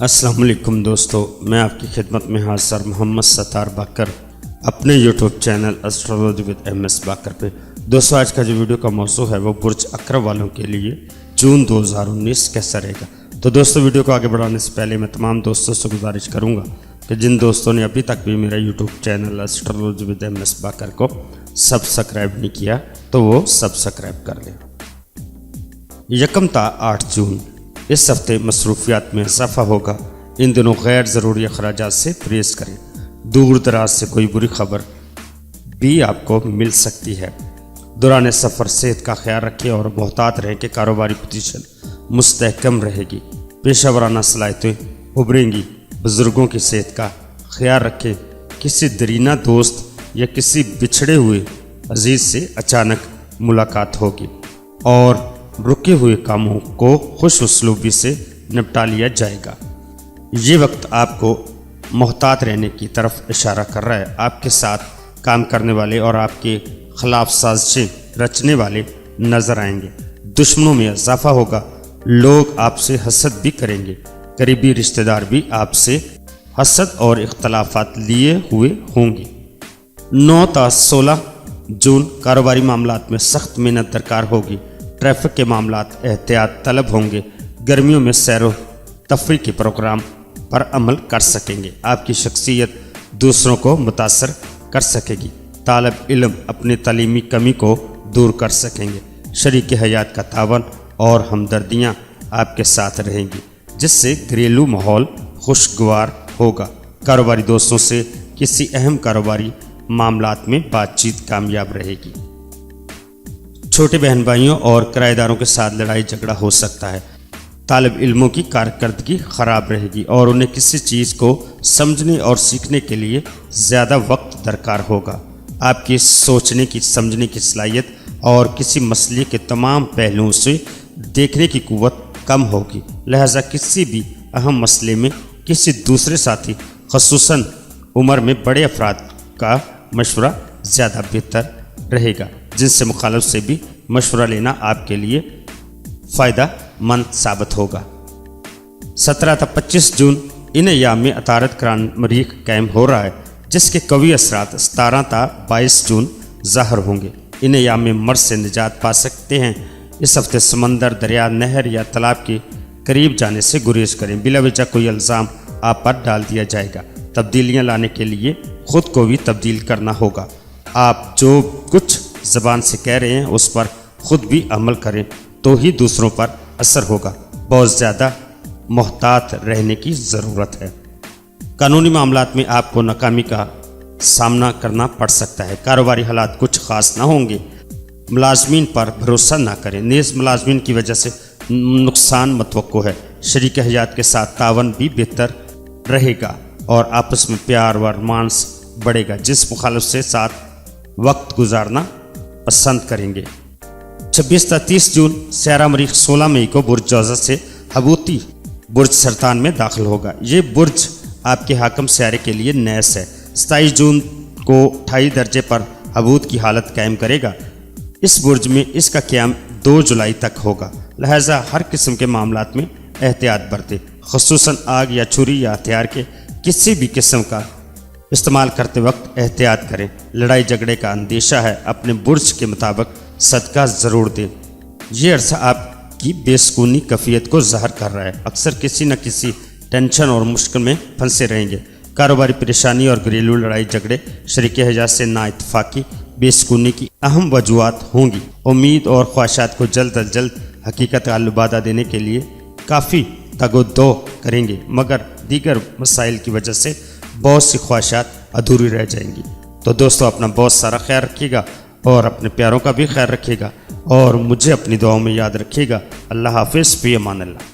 السلام علیکم دوستو، میں آپ کی خدمت میں حاضر محمد ستار باقر اپنے YouTube channel astrology with M S Baqir پہ۔ دوستو، آج کا جو ویڈیو کا موضوع ہے وہ برج اقرب والوں کے لیے جون 2019 کیسا رہے گا۔ تو دوستو، ویڈیو کو آگے بڑھانے سے پہلے میں تمام دوستوں سے گزارش کروں گا کہ جن دوستوں نے ابھی تک بھی میرا YouTube channel astrology with M S Baqir کو سبسکرائب نہیں کیا تو وہ سبسکرائب کر لیں۔ 1 تا 8 جون اس ہفتے مصروفیات میں اضافہ ہوگا۔ ان دنوں غیر ضروری اخراجات سے پرہیز کریں۔ دور دراز سے کوئی بری خبر بھی آپ کو مل سکتی ہے۔ دوران سفر صحت کا خیال رکھیں اور محتاط رہیں کہ کاروباری پوزیشن مستحکم رہے گی۔ پیشہ ورانہ صلاحیتیں ابھریں گی۔ بزرگوں کی صحت کا خیال رکھیں۔ کسی درینہ دوست یا کسی بچھڑے ہوئے عزیز سے اچانک ملاقات ہوگی اور رکے ہوئے کاموں کو خوش اسلوبی سے نپٹا لیا جائے گا۔ یہ وقت آپ کو محتاط رہنے کی طرف اشارہ کر رہا ہے۔ آپ کے ساتھ کام کرنے والے اور آپ کے خلاف سازشیں رچنے والے نظر آئیں گے۔ دشمنوں میں اضافہ ہوگا۔ لوگ آپ سے حسد بھی کریں گے۔ قریبی رشتہ دار بھی آپ سے حسد اور اختلافات لیے ہوئے ہوں گے۔ 9 تا 16 جون کاروباری معاملات میں سخت محنت درکار ہوگی۔ ٹریفک کے معاملات احتیاط طلب ہوں گے۔ گرمیوں میں سیر و تفریح کے پروگرام پر عمل کر سکیں گے۔ آپ کی شخصیت دوسروں کو متاثر کر سکے گی۔ طالب علم اپنی تعلیمی کمی کو دور کر سکیں گے۔ شریک حیات کا تعاون اور ہمدردیاں آپ کے ساتھ رہیں گی، جس سے گھریلو ماحول خوشگوار ہوگا۔ کاروباری دوستوں سے کسی اہم کاروباری معاملات میں بات چیت کامیاب رہے گی۔ چھوٹے بہن بھائیوں اور کرایہ داروں کے ساتھ لڑائی جھگڑا ہو سکتا ہے۔ طالب علموں کی کارکردگی خراب رہے گی اور انہیں کسی چیز کو سمجھنے اور سیکھنے کے لیے زیادہ وقت درکار ہوگا۔ آپ کی سوچنے کی سمجھنے کی صلاحیت اور کسی مسئلے کے تمام پہلوؤں سے دیکھنے کی قوت کم ہوگی، لہذا کسی بھی اہم مسئلے میں کسی دوسرے ساتھی خصوصاً عمر میں بڑے افراد کا مشورہ زیادہ بہتر رہے گا، جن سے مخالف سے بھی مشورہ لینا آپ کے لیے فائدہ مند ثابت ہوگا۔ 17 تا 25 جون ان ایام میں عطارد کران مریخ قائم ہو رہا ہے، جس کے قوی اثرات 17 تا 22 جون ظاہر ہوں گے۔ ان ایام میں مرض سے نجات پا سکتے ہیں۔ اس ہفتے سمندر، دریا، نہر یا تالاب کے قریب جانے سے گریز کریں۔ بلا وجہ کوئی الزام آپ پر ڈال دیا جائے گا۔ تبدیلیاں لانے کے لیے خود کو بھی تبدیل کرنا ہوگا۔ آپ جو کچھ زبان سے کہہ رہے ہیں اس پر خود بھی عمل کریں تو ہی دوسروں پر اثر ہوگا۔ بہت زیادہ محتاط رہنے کی ضرورت ہے۔ قانونی معاملات میں آپ کو ناکامی کا سامنا کرنا پڑ سکتا ہے۔ کاروباری حالات کچھ خاص نہ ہوں گے۔ ملازمین پر بھروسہ نہ کریں، نیز ملازمین کی وجہ سے نقصان متوقع ہے۔ شریک حیات کے ساتھ تعاون بھی بہتر رہے گا اور آپس میں پیار و رومانس بڑھے گا۔ جس مخالف سے ساتھ وقت گزارنا پسند کریں گے۔ 26 تا 30 جون سیارہ مریخ 16 مئی کو برج جوزہ سے حبوتی برج سرطان میں داخل ہوگا۔ یہ برج آپ کے حاکم سیارے کے لیے نیس ہے۔ 27 جون کو 28 درجے پر حبوت کی حالت قائم کرے گا۔ اس برج میں اس کا قیام 2 جولائی تک ہوگا، لہذا ہر قسم کے معاملات میں احتیاط برتیں، خصوصاً آگ یا چھری یا ہتھیار کے کسی بھی قسم کا استعمال کرتے وقت احتیاط کریں۔ لڑائی جھگڑے کا اندیشہ ہے، اپنے برج کے مطابق صدقہ ضرور دیں۔ یہ عرصہ آپ کی بے سکونی کیفیت کو ظاہر کر رہا ہے، اکثر کسی نہ کسی ٹینشن اور مشکل میں پھنسے رہیں گے۔ کاروباری پریشانی اور گھریلو لڑائی جھگڑے، شریک حیات سے نا اتفاقی، بے سکونی کی اہم وجوہات ہوں گی۔ امید اور خواہشات کو جلد از جلد حقیقت کا لبادہ دینے کے لیے کافی تگ و دو کریں گے، مگر دیگر مسائل کی وجہ سے بہت سی خواہشات ادھوری رہ جائیں گی۔ تو دوستو، اپنا بہت سارا خیال رکھیے گا اور اپنے پیاروں کا بھی خیال رکھیے گا اور مجھے اپنی دعاؤں میں یاد رکھیے گا۔ اللہ حافظ، فی امان اللہ۔